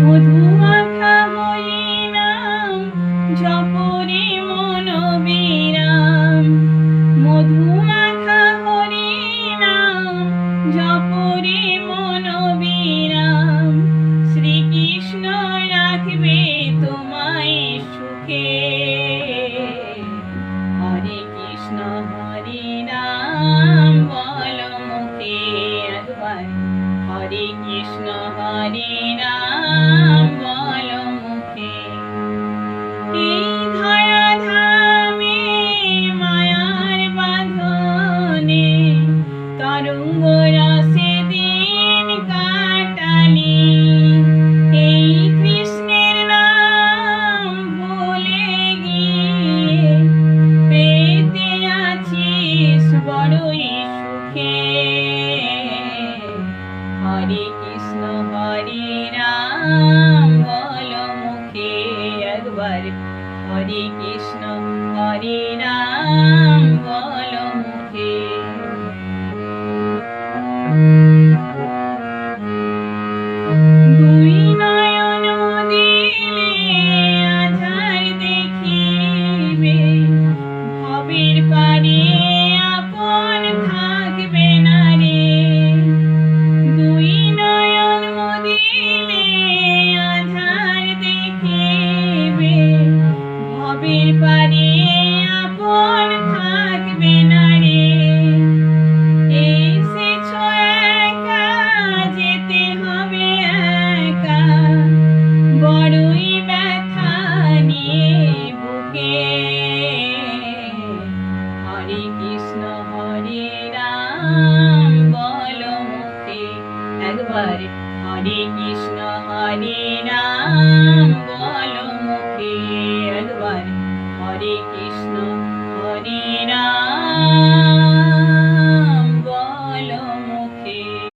মধুমাখা হরি নাম জপরে মন বিরাম। মধুমাখা হরি নাম জপরে মন বিরাম। শ্রীকৃষ্ণ রাখবে তোমায় সুখে। হরে কৃষ্ণ হরে নাম বলো মুখে একবার। হরে কৃষ্ণ হরে নাম বলো মুখে। এই ধরাধামে মায়ার বাঁধনে তরঙ্গ রসে দিন কাটালি। এই কৃষ্ণের নাম ভুলে গিয়ে পেতে আছিস বড়ই সুখে। হরে কৃষ্ণ হরে নাম বলো মুখে একবার। হরে কৃষ্ণ হরে নাম বলো মুখে। দুই নয়ন দিলে আধার দেখিবে। ভবের পারে আপন থাকবে না রে। দুই নয়ন দিলে আধার দেখিবে। ভবের পারে আপন থাকবে না রে। এসেছ একা যেতে হবে একা। বড়ই ব্যথা নিয়ে বুকে। হরে কৃষ্ণ হরে নাম বলো মুখে একবার। হরে কৃষ্ণ হরে নাম বলো মুখে একবার। হরে কৃষ্ণ